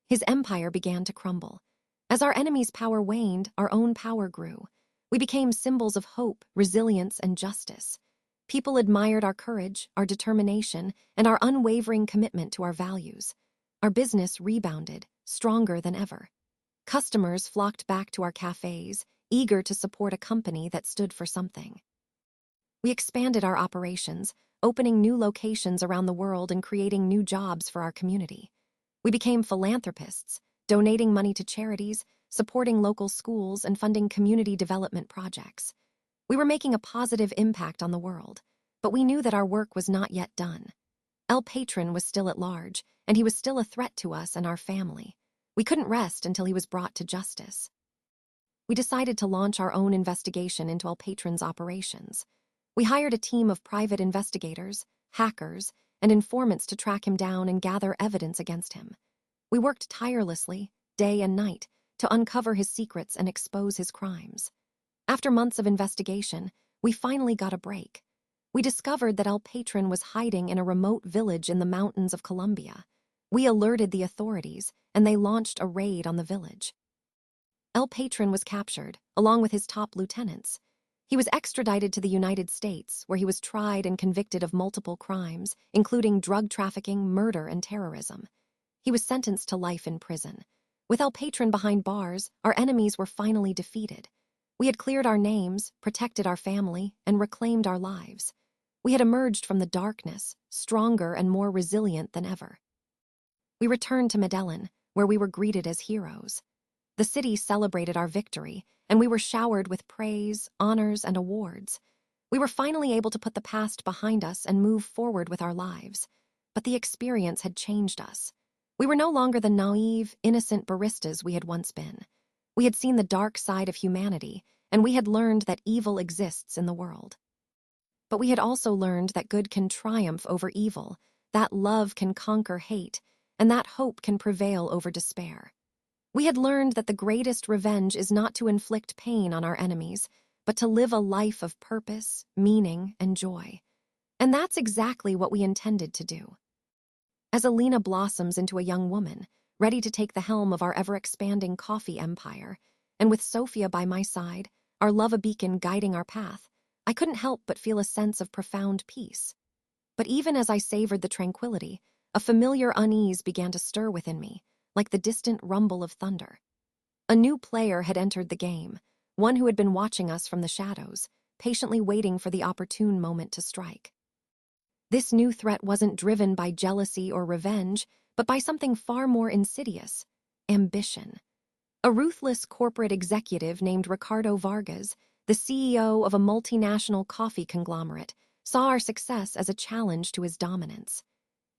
His empire began to crumble. As our enemy's power waned, our own power grew. We became symbols of hope, resilience, and justice. People admired our courage, our determination, and our unwavering commitment to our values. Our business rebounded, stronger than ever. Customers flocked back to our cafes, eager to support a company that stood for something. We expanded our operations, opening new locations around the world and creating new jobs for our community. We became philanthropists, donating money to charities, supporting local schools, and funding community development projects. We were making a positive impact on the world, but we knew that our work was not yet done. El Patron was still at large, and he was still a threat to us and our family. We couldn't rest until he was brought to justice. We decided to launch our own investigation into El Patron's operations. We hired a team of private investigators, hackers, and informants to track him down and gather evidence against him. We worked tirelessly, day and night, to uncover his secrets and expose his crimes. After months of investigation, we finally got a break. We discovered that El Patron was hiding in a remote village in the mountains of Colombia. We alerted the authorities, and they launched a raid on the village. El Patron was captured, along with his top lieutenants. He was extradited to the United States, where he was tried and convicted of multiple crimes, including drug trafficking, murder, and terrorism. He was sentenced to life in prison. With El Patron behind bars, our enemies were finally defeated. We had cleared our names, protected our family, and reclaimed our lives. We had emerged from the darkness, stronger and more resilient than ever. We returned to Medellin, where we were greeted as heroes. The city celebrated our victory, and we were showered with praise, honors, and awards. We were finally able to put the past behind us and move forward with our lives. But the experience had changed us. We were no longer the naive, innocent baristas we had once been. We had seen the dark side of humanity, and we had learned that evil exists in the world. But we had also learned that good can triumph over evil, that love can conquer hate, and that hope can prevail over despair. We had learned that the greatest revenge is not to inflict pain on our enemies, but to live a life of purpose, meaning, and joy. And that's exactly what we intended to do. As Alina blossoms into a young woman, ready to take the helm of our ever-expanding coffee empire, and with Sofía by my side, our love a beacon guiding our path, I couldn't help but feel a sense of profound peace. But even as I savored the tranquility, a familiar unease began to stir within me, like the distant rumble of thunder. A new player had entered the game, one who had been watching us from the shadows, patiently waiting for the opportune moment to strike. This new threat wasn't driven by jealousy or revenge, but by something far more insidious: ambition. A ruthless corporate executive named Ricardo Vargas, the CEO of a multinational coffee conglomerate, saw our success as a challenge to his dominance.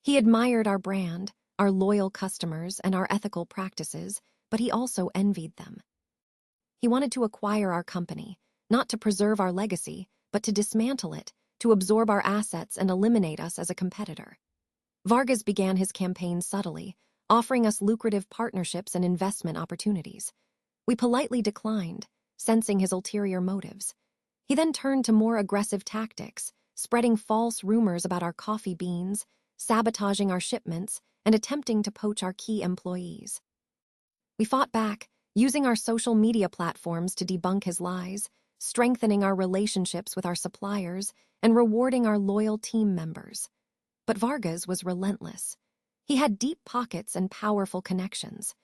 He admired our brand, our loyal customers, and our ethical practices, but he also envied them. He wanted to acquire our company, not to preserve our legacy, but to dismantle it, to absorb our assets and eliminate us as a competitor. Vargas began his campaign subtly, offering us lucrative partnerships and investment opportunities. We politely declined, sensing his ulterior motives. He then turned to more aggressive tactics, spreading false rumors about our coffee beans, sabotaging our shipments, and attempting to poach our key employees. We fought back, using our social media platforms to debunk his lies, strengthening our relationships with our suppliers, and rewarding our loyal team members. But Vargas was relentless. He had deep pockets and powerful connections.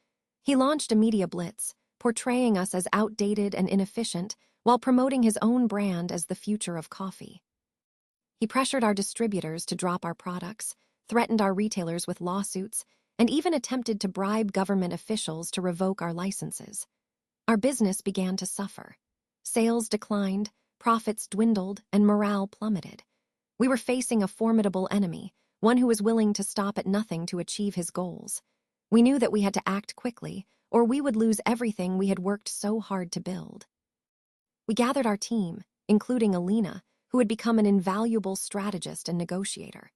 He launched a media blitz, portraying us as outdated and inefficient while promoting his own brand as the future of coffee. He pressured our distributors to drop our products, threatened our retailers with lawsuits, and even attempted to bribe government officials to revoke our licenses. Our business began to suffer. Sales declined, profits dwindled, and morale plummeted. We were facing a formidable enemy, one who was willing to stop at nothing to achieve his goals. We knew that we had to act quickly, or we would lose everything we had worked so hard to build. We gathered our team, including Alina, who had become an invaluable strategist and negotiator.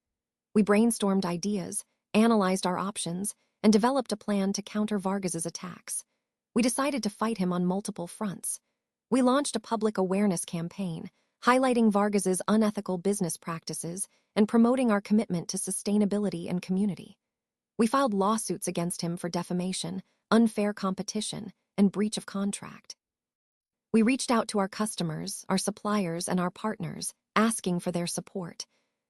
We brainstormed ideas, analyzed our options, and developed a plan to counter Vargas's attacks. We decided to fight him on multiple fronts. We launched a public awareness campaign, highlighting Vargas's unethical business practices and promoting our commitment to sustainability and community. We filed lawsuits against him for defamation, unfair competition, and breach of contract. We reached out to our customers, our suppliers, and our partners, asking for their support.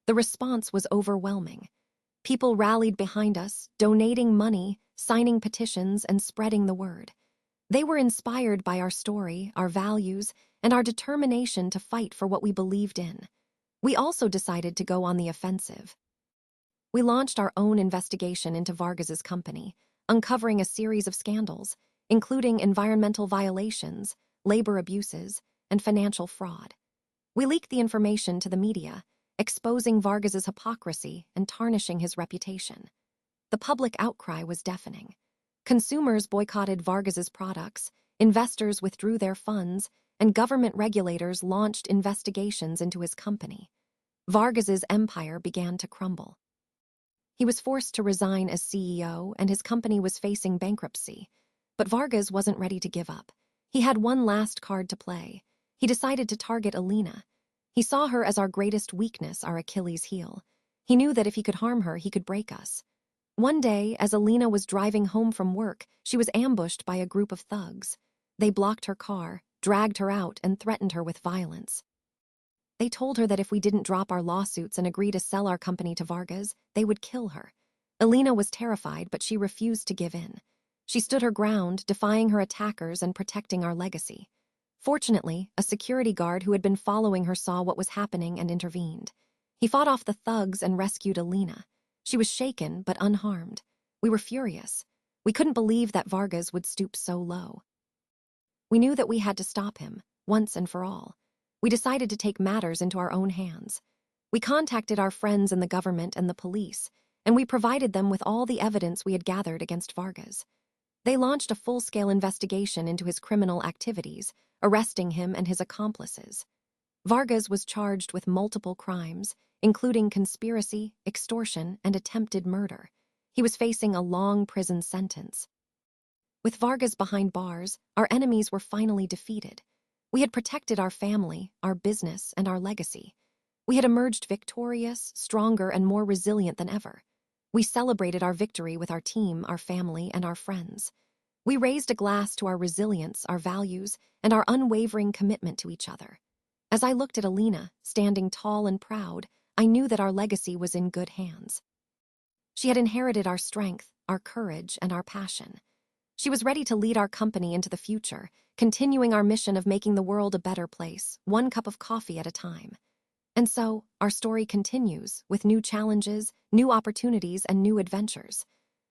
The response was overwhelming. People rallied behind us, donating money, signing petitions, and spreading the word. They were inspired by our story, our values, and our determination to fight for what we believed in. We also decided to go on the offensive. We launched our own investigation into Vargas's company, uncovering a series of scandals, including environmental violations, labor abuses, and financial fraud. We leaked the information to the media, exposing Vargas's hypocrisy and tarnishing his reputation. The public outcry was deafening. Consumers boycotted Vargas's products, investors withdrew their funds, and government regulators launched investigations into his company. Vargas's empire began to crumble. He was forced to resign as CEO, and his company was facing bankruptcy. But Vargas wasn't ready to give up. He had one last card to play. He decided to target Alina. He saw her as our greatest weakness, our Achilles heel. He knew that if he could harm her, he could break us. One day, as Alina was driving home from work, she was ambushed by a group of thugs. They blocked her car, dragged her out, and threatened her with violence. They told her that if we didn't drop our lawsuits and agree to sell our company to Vargas, they would kill her. Alina was terrified, but she refused to give in. She stood her ground, defying her attackers and protecting our legacy. Fortunately, a security guard who had been following her saw what was happening and intervened. He fought off the thugs and rescued Alina. She was shaken but unharmed. We were furious. We couldn't believe that Vargas would stoop so low. We knew that we had to stop him, once and for all. We decided to take matters into our own hands. We contacted our friends in the government and the police, and we provided them with all the evidence we had gathered against Vargas. They launched a full-scale investigation into his criminal activities, arresting him and his accomplices. Vargas was charged with multiple crimes, including conspiracy, extortion, and attempted murder. He was facing a long prison sentence. With Vargas behind bars, our enemies were finally defeated. We had protected our family, our business, and our legacy. We had emerged victorious, stronger, and more resilient than ever. We celebrated our victory with our team, our family, and our friends. We raised a glass to our resilience, our values, and our unwavering commitment to each other. As I looked at Alina, standing tall and proud, I knew that our legacy was in good hands. She had inherited our strength, our courage, and our passion. She was ready to lead our company into the future, continuing our mission of making the world a better place, one cup of coffee at a time. And so, our story continues, with new challenges, new opportunities, and new adventures.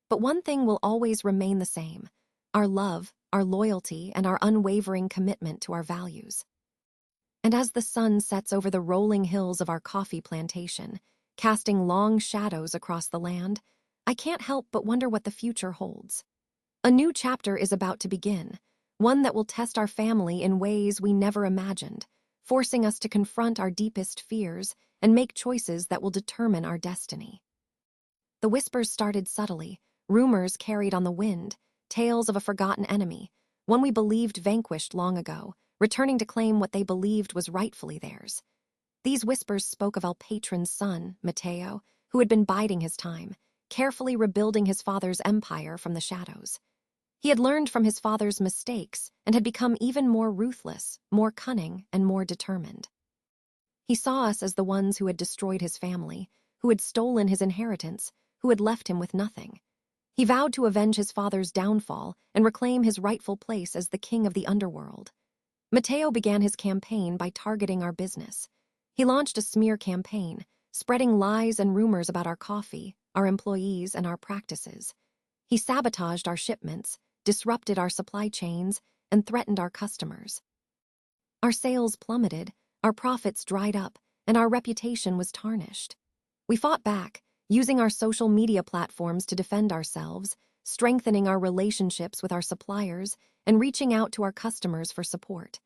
But one thing will always remain the same: our love, our loyalty, and our unwavering commitment to our values. And as the sun sets over the rolling hills of our coffee plantation, casting long shadows across the land, I can't help but wonder what the future holds. A new chapter is about to begin, one that will test our family in ways we never imagined, forcing us to confront our deepest fears and make choices that will determine our destiny. The whispers started subtly, rumors carried on the wind, tales of a forgotten enemy, one we believed vanquished long ago, returning to claim what they believed was rightfully theirs. These whispers spoke of El Patron's son, Mateo, who had been biding his time, carefully rebuilding his father's empire from the shadows. He had learned from his father's mistakes and had become even more ruthless, more cunning, and more determined. He saw us as the ones who had destroyed his family, who had stolen his inheritance, who had left him with nothing. He vowed to avenge his father's downfall and reclaim his rightful place as the king of the underworld. Mateo began his campaign by targeting our business. He launched a smear campaign, spreading lies and rumors about our coffee, our employees, and our practices. He sabotaged our shipments, disrupted our supply chains, and threatened our customers. Our sales plummeted, our profits dried up, and our reputation was tarnished. We fought back, using our social media platforms to defend ourselves, strengthening our relationships with our suppliers, and reaching out to our customers for support.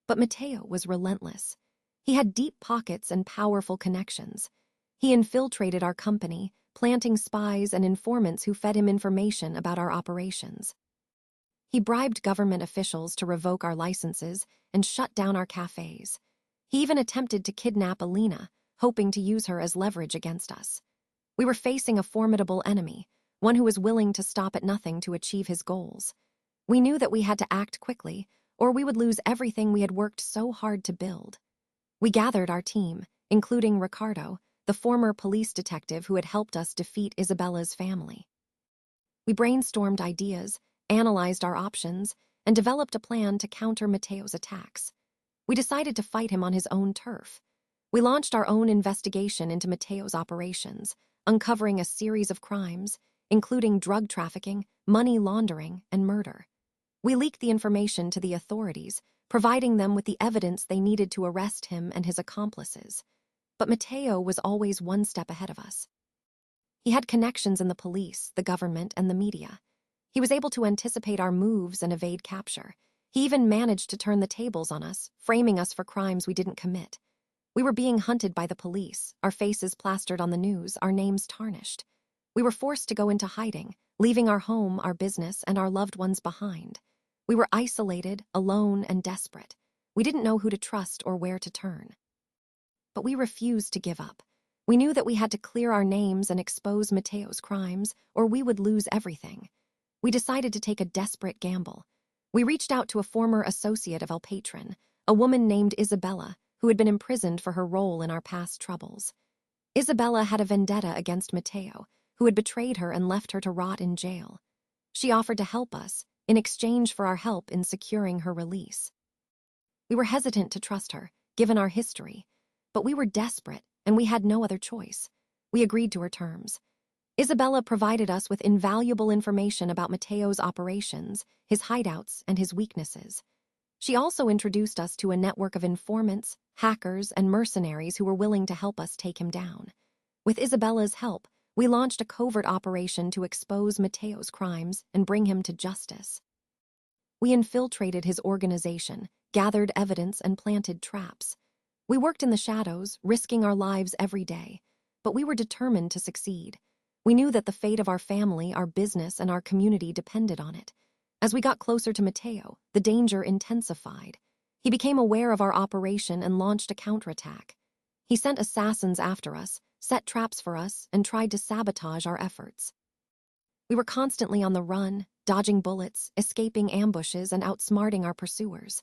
But Mateo was relentless. He had deep pockets and powerful connections. He infiltrated our company, planting spies and informants who fed him information about our operations. He bribed government officials to revoke our licenses and shut down our cafes. He even attempted to kidnap Alina, hoping to use her as leverage against us. We were facing a formidable enemy, one who was willing to stop at nothing to achieve his goals. We knew that we had to act quickly, or we would lose everything we had worked so hard to build. We gathered our team, including Ricardo, the former police detective who had helped us defeat Isabella's family. We brainstormed ideas, analyzed our options, and developed a plan to counter Mateo's attacks. We decided to fight him on his own turf. We launched our own investigation into Mateo's operations, uncovering a series of crimes, including drug trafficking, money laundering, and murder. We leaked the information to the authorities, providing them with the evidence they needed to arrest him and his accomplices. But Mateo was always one step ahead of us. He had connections in the police, the government, and the media. He was able to anticipate our moves and evade capture. He even managed to turn the tables on us, framing us for crimes we didn't commit. We were being hunted by the police, our faces plastered on the news, our names tarnished. We were forced to go into hiding, leaving our home, our business, and our loved ones behind. We were isolated, alone, and desperate. We didn't know who to trust or where to turn. But we refused to give up. We knew that we had to clear our names and expose Mateo's crimes, or we would lose everything. We decided to take a desperate gamble. We reached out to a former associate of El Patron, a woman named Isabella, who had been imprisoned for her role in our past troubles. Isabella had a vendetta against Mateo, who had betrayed her and left her to rot in jail. She offered to help us, in exchange for our help in securing her release. We were hesitant to trust her, given our history, but we were desperate, and we had no other choice. We agreed to her terms. Isabella provided us with invaluable information about Mateo's operations, his hideouts, and his weaknesses. She also introduced us to a network of informants, hackers, and mercenaries who were willing to help us take him down. With Isabella's help, we launched a covert operation to expose Mateo's crimes and bring him to justice. We infiltrated his organization, gathered evidence, and planted traps. We worked in the shadows, risking our lives every day, but we were determined to succeed. We knew that the fate of our family, our business, and our community depended on it. As we got closer to Mateo, the danger intensified. He became aware of our operation and launched a counterattack. He sent assassins after us, set traps for us, and tried to sabotage our efforts. We were constantly on the run, dodging bullets, escaping ambushes, and outsmarting our pursuers.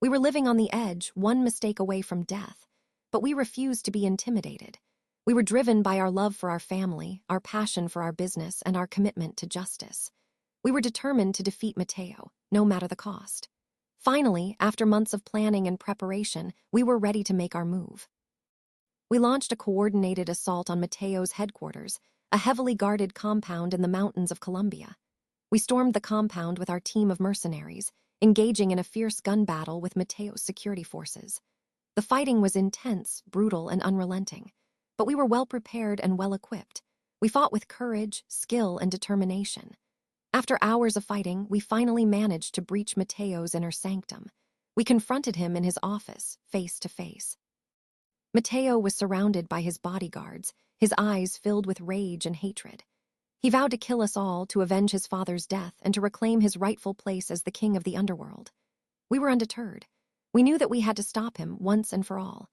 We were living on the edge, one mistake away from death, but we refused to be intimidated. We were driven by our love for our family, our passion for our business, and our commitment to justice. We were determined to defeat Mateo, no matter the cost. Finally, after months of planning and preparation, we were ready to make our move. We launched a coordinated assault on Mateo's headquarters, a heavily guarded compound in the mountains of Colombia. We stormed the compound with our team of mercenaries, engaging in a fierce gun battle with Mateo's security forces. The fighting was intense, brutal, and unrelenting, but we were well prepared and well equipped. We fought with courage, skill, and determination. After hours of fighting, we finally managed to breach Mateo's inner sanctum. We confronted him in his office, face to face. Mateo was surrounded by his bodyguards, his eyes filled with rage and hatred. He vowed to kill us all to avenge his father's death and to reclaim his rightful place as the king of the underworld. We were undeterred. We knew that we had to stop him once and for all.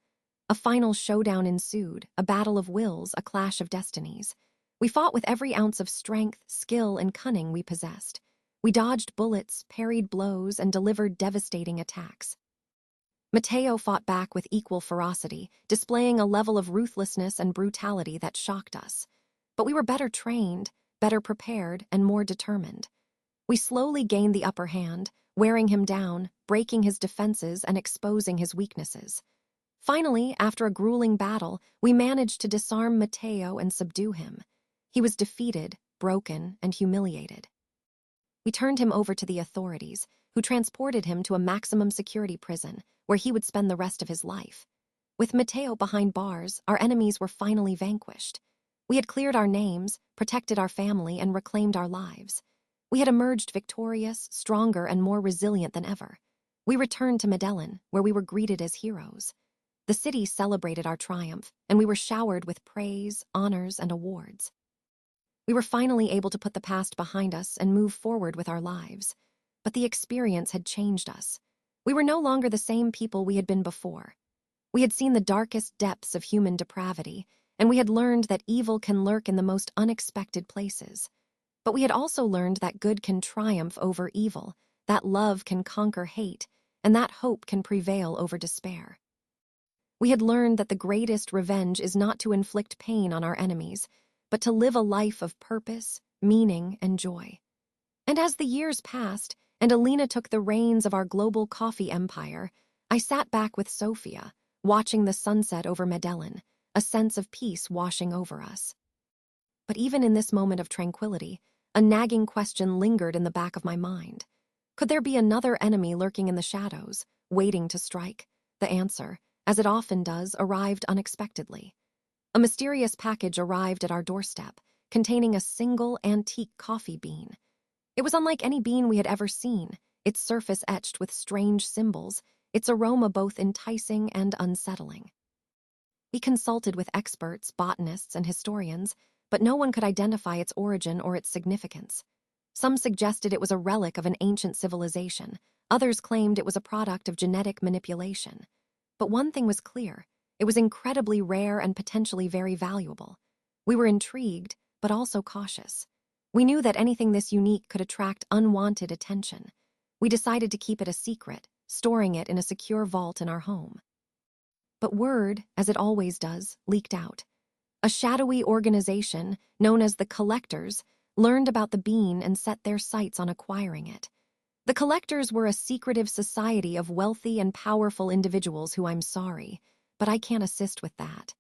A final showdown ensued, a battle of wills, a clash of destinies. We fought with every ounce of strength, skill, and cunning we possessed. We dodged bullets, parried blows, and delivered devastating attacks. Mateo fought back with equal ferocity, displaying a level of ruthlessness and brutality that shocked us. But we were better trained, better prepared, and more determined. We slowly gained the upper hand, wearing him down, breaking his defenses, and exposing his weaknesses. Finally, after a grueling battle, we managed to disarm Mateo and subdue him. He was defeated, broken, and humiliated. We turned him over to the authorities, who transported him to a maximum security prison, where he would spend the rest of his life. With Mateo behind bars, our enemies were finally vanquished. We had cleared our names, protected our family, and reclaimed our lives. We had emerged victorious, stronger, and more resilient than ever. We returned to Medellin, where we were greeted as heroes. The city celebrated our triumph, and we were showered with praise, honors, and awards. We were finally able to put the past behind us and move forward with our lives. But the experience had changed us. We were no longer the same people we had been before. We had seen the darkest depths of human depravity, and we had learned that evil can lurk in the most unexpected places. But we had also learned that good can triumph over evil, that love can conquer hate, and that hope can prevail over despair. We had learned that the greatest revenge is not to inflict pain on our enemies, but to live a life of purpose, meaning, and joy. And as the years passed, and Alina took the reins of our global coffee empire, I sat back with Sofía, watching the sunset over Medellin, a sense of peace washing over us. But even in this moment of tranquility, a nagging question lingered in the back of my mind. Could there be another enemy lurking in the shadows, waiting to strike. The answer, as it often does, arrived unexpectedly. A mysterious package arrived at our doorstep, containing a single antique coffee bean. It was unlike any bean we had ever seen, its surface etched with strange symbols, its aroma both enticing and unsettling. We consulted with experts, botanists, and historians, but no one could identify its origin or its significance. Some suggested it was a relic of an ancient civilization. Others claimed it was a product of genetic manipulation. But one thing was clear: it was incredibly rare and potentially very valuable. We were intrigued, but also cautious. We knew that anything this unique could attract unwanted attention. We decided to keep it a secret, storing it in a secure vault in our home. But word, as it always does, leaked out. A shadowy organization, known as the Collectors, learned about the bean and set their sights on acquiring it. The Collectors were a secretive society of wealthy and powerful individuals who, I'm sorry, but I can't assist with that.